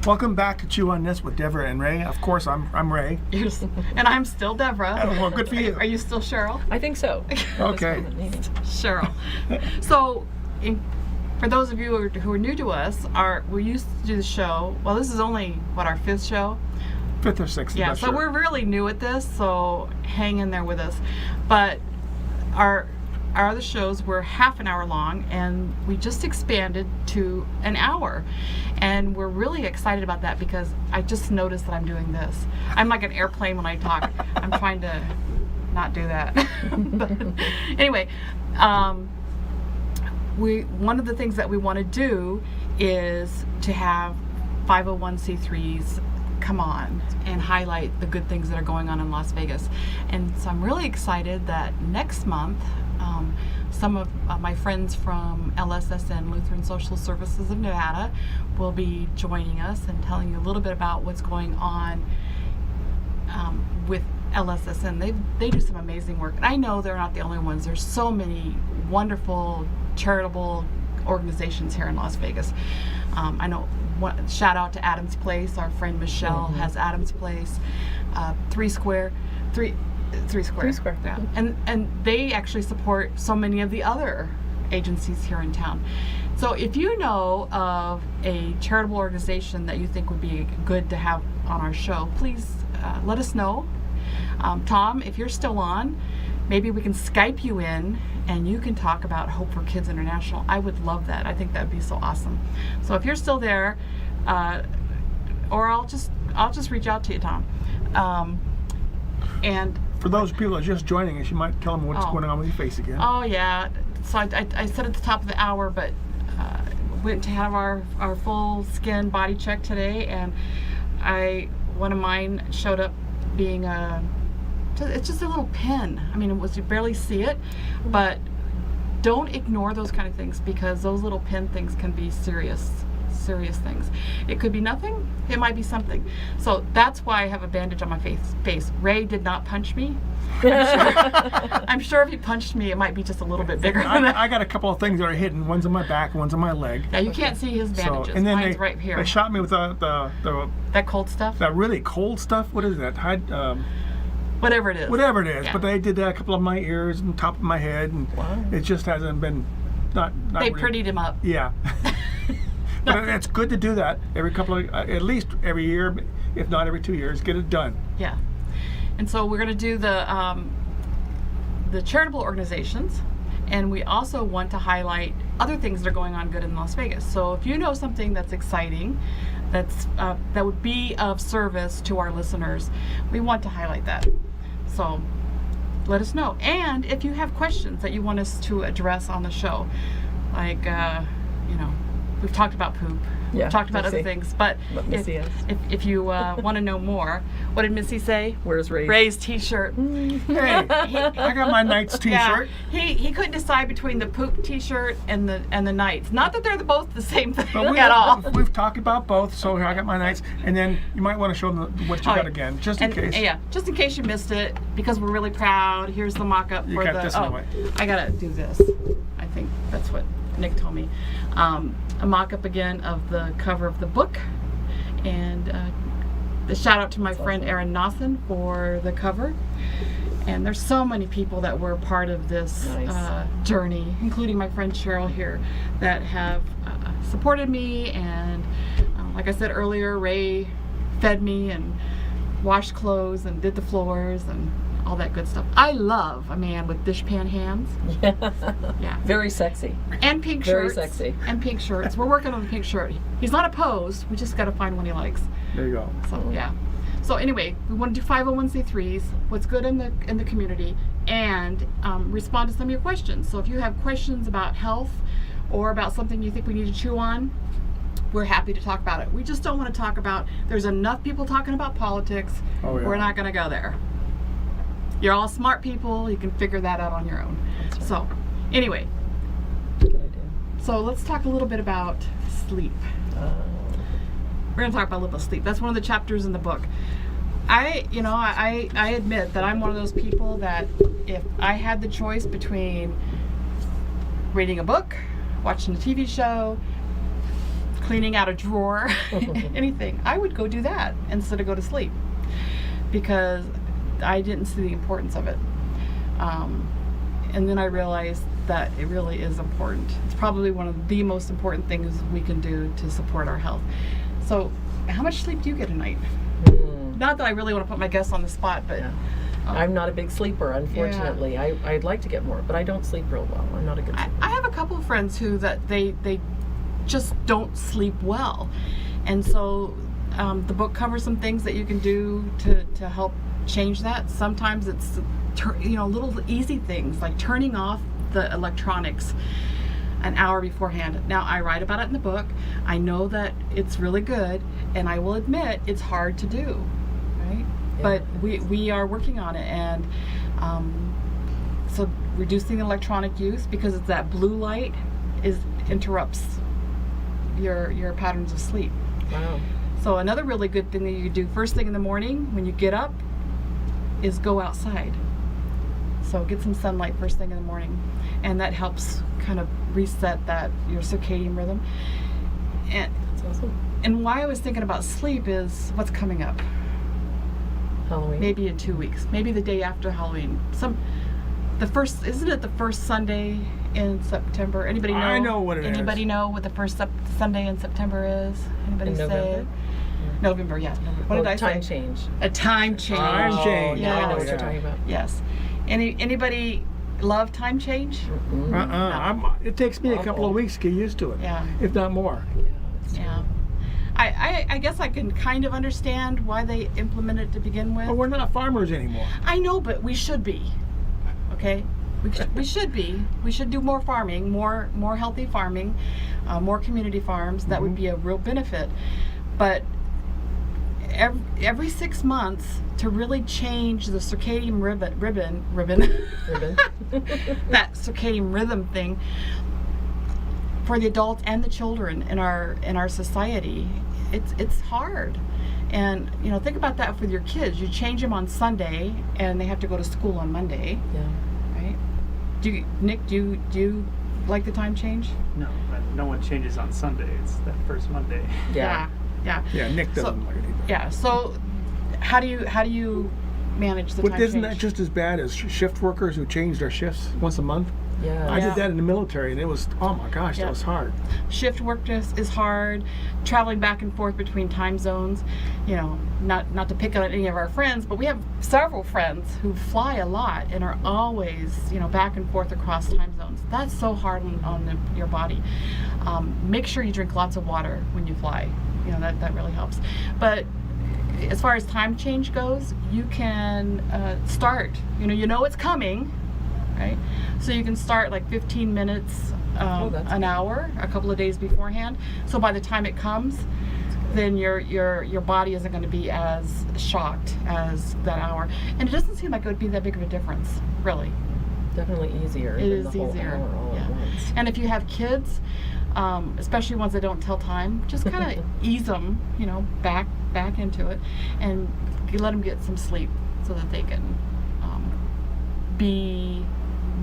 Welcome back to Chew on This with Deborah and Ray. Of course, I'm Ray. And I'm still Deborah. Well, good for you. Are you still Cheryl? I think so. Okay. Cheryl. So, for those of you who are new to us, we used to do the show. Well, this is only, our fifth show? Fifth or sixth. Yeah, so we're really new at this, so hang in there with us. But our other shows were half an hour long, and we just expanded to an hour. And we're really excited about that because I just noticed that I'm doing this. I'm like an airplane when I talk. I'm trying to not do that. But anyway, one of the things that we want to do is to have 501c3s come on and highlight the good things that are going on in Las Vegas. And so I'm really excited that next month some of my friends from LSSN, Lutheran Social Services of Nevada, will be joining us and telling you a little bit about what's going on with LSSN. They do some amazing work. And I know they're not the only ones. There's so many wonderful charitable organizations here in Las Vegas. I know, shout out to Adams Place. Our friend Michelle has Adams Place. Three Square. Yeah. And they actually support so many of the other agencies here in town. So if you know of a charitable organization that you think would be good to have on our show, please let us know. Tom, if you're still on, maybe we can Skype you in and you can talk about Hope for Kids International. I would love that. I think that would be so awesome. So if you're still there, or I'll just reach out to you, Tom. And for those people that are just joining us, you might tell them what's going on with your face again. Oh yeah. So I said at the top of the hour, but went to have our full skin body check today, and one of mine showed up being it's just a little pin. I mean, you barely see it, but don't ignore those kind of things because those little pin things can be serious things. It could be nothing, it might be something. So that's why I have a bandage on my face. Ray did not punch me. I'm sure if he punched me, it might be just a little bit bigger than that. I got a couple of things that are hidden. One's on my back, one's on my leg. Yeah, you can't see his bandages. So, and then mine's right here. They shot me with that cold stuff? That really cold stuff? What is that? Whatever it is. Whatever it is. Yeah. But they did a couple of my ears and top of my head, and it just hasn't been not They really, prettied him up. Yeah. But it's good to do that every couple of, at least every year, if not every 2 years, get it done. Yeah. And so we're going to do the charitable organizations, and we also want to highlight other things that are going on good in Las Vegas. So if you know something that's exciting, that would be of service to our listeners, we want to highlight that. So let us know. And if you have questions that you want us to address on the show, like, we've talked about poop. Yeah, We've talked about other things, but if you want to know more, what did Missy say? Where's Ray's? Ray's t-shirt. Hey, I got my Knights t-shirt. Yeah, he couldn't decide between the poop t-shirt and the Knights. Not that they're both the same thing at all. We've talked about both, so I got my Knights, and then you might want to show them what you got again, just in case. Yeah, just in case you missed it, because we're really proud. Here's the mock-up for got this one away. I gotta do this. I think that's what Nick told me. A mock-up again of the cover of the book, and the shout out to my friend Erin Nosson for the cover. And there's so many people that were part of this journey, including my friend Cheryl here, that have supported me. And like I said earlier, Ray fed me and washed clothes and did the floors and all that good stuff. I love a man with dishpan hands. Yeah. Very sexy. And pink Very shirts. sexy. And pink shirts. We're working on the pink shirt. He's not opposed. We just got to find one he likes. There you go. So yeah. So anyway, we want to do 501c3s, what's good in the community, and respond to some of your questions. So if you have questions about health or about something you think we need to chew on, we're happy to talk about it. We just don't want to talk about, there's enough people talking about politics. Oh, yeah. We're not going to go there. You're all smart people. You can figure that out on your own. Right. So anyway, Good idea. so let's talk a little bit about sleep. We're going to talk about a little bit of sleep. That's one of the chapters in the book. I admit that I'm one of those people that if I had the choice between reading a book, watching a TV show, cleaning out a drawer, anything, I would go do that instead of go to sleep because I didn't see the importance of it. And then I realized that it really is important. It's probably one of the most important things we can do to support our health. So, how much sleep do you get a night? Not that I really want to put my guests on the spot, but Yeah. I'm not a big sleeper, unfortunately. I'd like to get more, but I don't sleep real well. I'm not a good sleeper. I have a couple of friends who that they just don't sleep well, and so the book covers some things that you can do to help change that. Sometimes it's little easy things like turning off the electronics an hour beforehand. Now I write about it in the book. I know that it's really good, and I will admit it's hard to do, right? Yeah. But we are working on it, and so reducing electronic use because it's that blue light interrupts your patterns of sleep. Wow. So another really good thing that you do first thing in the morning when you get up is go outside. So get some sunlight first thing in the morning, and that helps kind of reset your circadian rhythm. That's awesome. And why I was thinking about sleep is what's coming up. Halloween. Maybe in 2 weeks, maybe the day after Halloween. Isn't it the first Sunday in September? Anybody know? I know what it is. Anybody know what the first Sunday in September is? Anybody In say? November? November, yeah. November. What did I Time say? change. A time change. Time change. Oh, now I know what Yes. you're talking about. Yes. Anybody love time change? It takes me a couple of weeks to get used to it, Yeah. if not more. Yeah. I guess I can kind of understand why they implement it to begin with. But we're not farmers anymore. I know, but we should be. Okay? We should be. We should do more farming, more healthy farming, more community farms. That would be a real benefit. But every 6 months to really change the circadian ribbon that circadian rhythm thing for the adults and the children in our society, it's hard. And think about that with your kids. You change them on Sunday and they have to go to school on Monday, Yeah. right? Nick, do you like the time change? No, but no one changes on Sunday. It's that first Monday. Yeah. Yeah. Yeah, Nick doesn't like it either. Yeah. So how do you manage the But time isn't change? that just as bad as shift workers who change their shifts once a month? Yeah. I Yeah. did that in the military, and it was, oh my gosh, Yeah. that was hard. Shift work is hard. Traveling back and forth between time zones, not to pick on any of our friends, but we have several friends who fly a lot and are always, back and forth across time zones. That's so hard on your body. Make sure you drink lots of water when you fly. That really helps. But as far as time change goes, you can start. It's coming. Right? So you can start like 15 minutes, that's an good. hour, a couple of days beforehand. So by the time it comes, then your body isn't going to be as shocked as that hour. And it doesn't seem like it would be that big of a difference, really. Definitinto easier. It than is the whole easier. hour all Yeah. at once. And if you have kids, especially ones that don't tell time, just kind of ease them, back into it, and you let them get some sleep so that they can be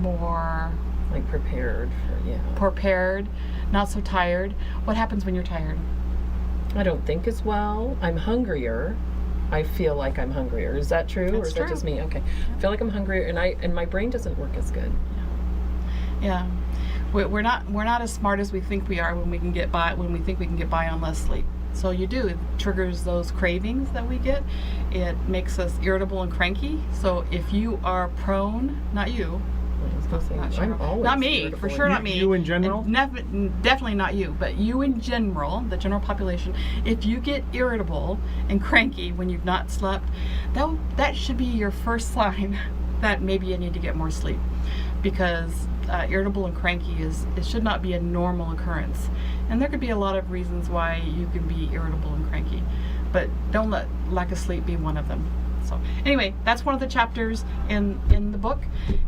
more Like prepared for, prepared, not so tired. What happens when you're tired? I don't think as well. I'm hungrier. I feel like I'm hungrier. Is that true, or That's is that true. just me? Okay. I feel like I'm hungrier, and my brain doesn't work as good. Yeah, we're not as smart as we think we are when we think we can get by on less sleep. So it triggers those cravings that we get. It makes us irritable and cranky. So if you are prone, not you, I was gonna say, not sure. I'm always Not me, irritable for and- sure not me. You in general? And definitely not you, but you in general, the general population. If you get irritable and cranky when you've not slept, that should be your first sign that maybe you need to get more sleep, because irritable and cranky it should not be a normal occurrence. And there could be a lot of reasons why you can be irritable and cranky, but don't let lack of sleep be one of them. So anyway, that's one of the chapters in the book.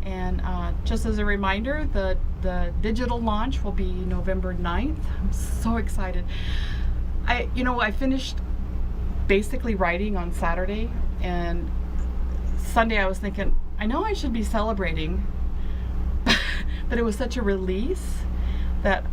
And just as a reminder, the digital launch will be November 9th. I'm so excited. I finished basically writing on Saturday, and Sunday I was thinking, I know I should be celebrating, but it was such a release that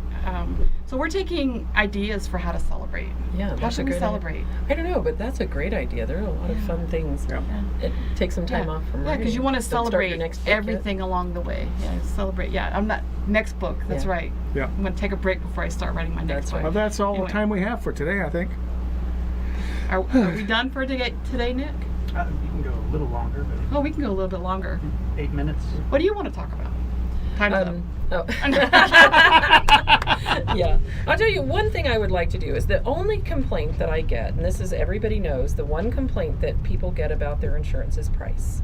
So we're taking ideas for how to celebrate. Yeah, How that's a should we good celebrate? I don't know, but that's a great idea. There are a lot of fun things. Yeah. It takes some time Yeah. off from Yeah, because writing. you want to Don't start your celebrate next book yet. everything along the way. Yeah, celebrate. Yeah, I'm not next book. That's Yeah. right. Yeah. I'm going to take a break before I start writing my next That's book. Well, that's all Anyway. the time we have for today, I think. Are we done for today, Nick? You can go a little longer, but Oh, we can go a little bit longer. 8 minutes. What do you want to talk about? Time's up. Oh. Yeah. I'll tell you one thing I would like to do is the only complaint that I get, and this is everybody knows, the one complaint that people get about their insurance is price.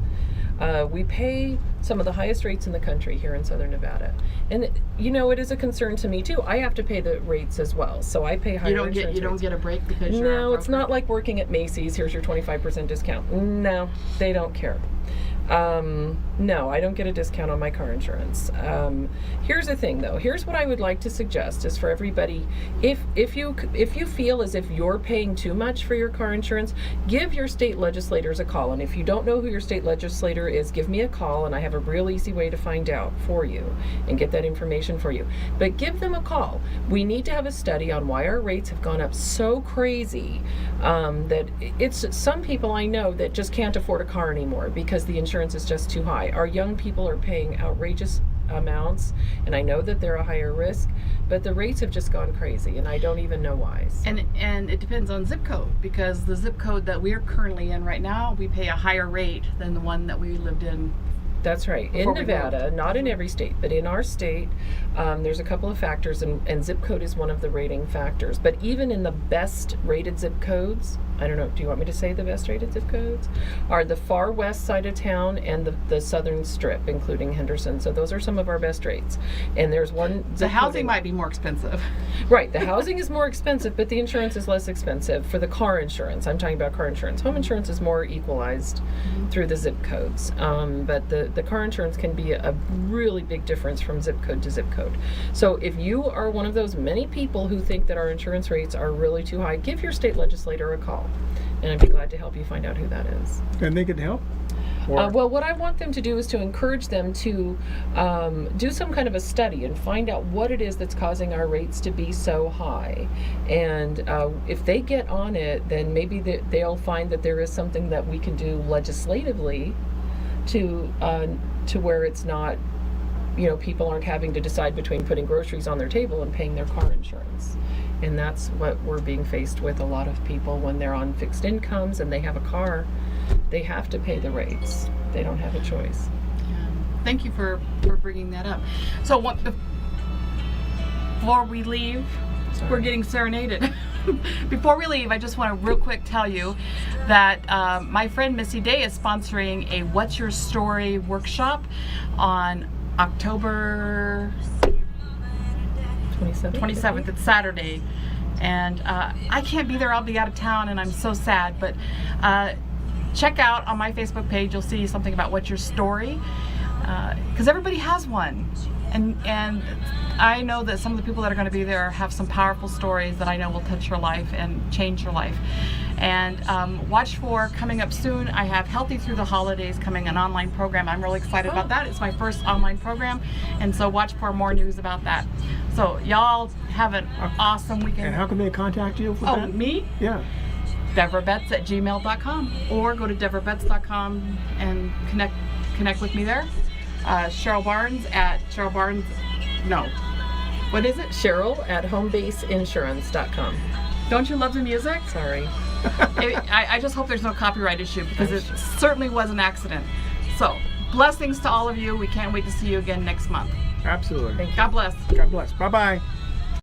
We pay some of the highest rates in the country here in Southern Nevada. And you know, it is a concern to me too. I have to pay the rates as well. So I pay higher You don't insurance rates. get a break because you're a No, it's broker? not like working at Macy's. Here's your 25% discount. No, they don't care. No, I don't get a discount on my car insurance. Here's the thing, though. Here's what I would like to suggest: is for everybody, if you feel as if you're paying too much for your car insurance, give your state legislators a call. And if you don't know who your state legislator is, give me a call, and I have a real easy way to find out for you and get that information for you. But give them a call. We need to have a study on why our rates have gone up so crazy that it's some people I know that just can't afford a car anymore because the insurance is just too high. Our young people are paying outrageous amounts, and I know that they're a higher risk, but the rates have just gone crazy, and I don't even know why. So. And it depends on zip code, because the zip code that we're currently in right now, we pay a higher rate than the one that we lived in. That's right. In Before we Nevada, not in every state, but in our state, there's a couple of factors, and zip code is one of the rating factors. But even in the best rated zip codes, I don't know, do you want me to say the best rated zip codes? Are the far west side of town and the southern strip, including Henderson. So those are some of our best rates. And there's one The zip housing code might be more expensive. Right, the housing is more expensive, but the insurance is less expensive for the car insurance. I'm talking about car insurance. Home insurance is more equalized through the zip codes. But the car insurance can be a really big difference from zip code to zip code. So if you are one of those many people who think that our insurance rates are really too high, give your state legislator a call. And I'd be glad to help you find out who that is. And they can help? Or, Well, what I want them to do is to encourage them to do some kind of a study and find out what it is that's causing our rates to be so high. And if they get on it, then maybe they'll find that there is something that we can do legislatively to where it's not, you know, people aren't having to decide between putting groceries on their table and paying their car insurance. And that's what we're being faced with. A lot of people, when they're on fixed incomes and they have a car, they have to pay the rates. They don't have a choice. Thank you for bringing that up. So before we leave, we're getting serenaded. Before we leave, I just want to real quick tell you that my friend Missy Day is sponsoring a What's Your Story workshop on October 27th. It's Saturday. And I can't be there. I'll be out of town, and I'm so sad. But check out on my Facebook page. You'll see something about What's Your Story, because everybody has one. And I know that some of the people that are going to be there have some powerful stories that I know will touch your life and change your life. And watch for coming up soon. I have Healthy Through the Holidays coming, an online program. I'm really excited about that. It's my first online program, and so watch for more news about that. So y'all have an awesome weekend. and how can they contact you for Oh, that? me? Yeah. DeborahBetts@gmail.com, or go to DeborahBetts.com and connect with me there. Cheryl Barnes at Cheryl Barnes. No, what is it? Cheryl at homebaseinsurance.com. Don't you love the music? Sorry. I just hope there's no copyright issue, because it certainly was an accident. So blessings to all of you. We can't wait to see you again next month. Absolutely. Thank you. God bless. God bless. Bye-bye.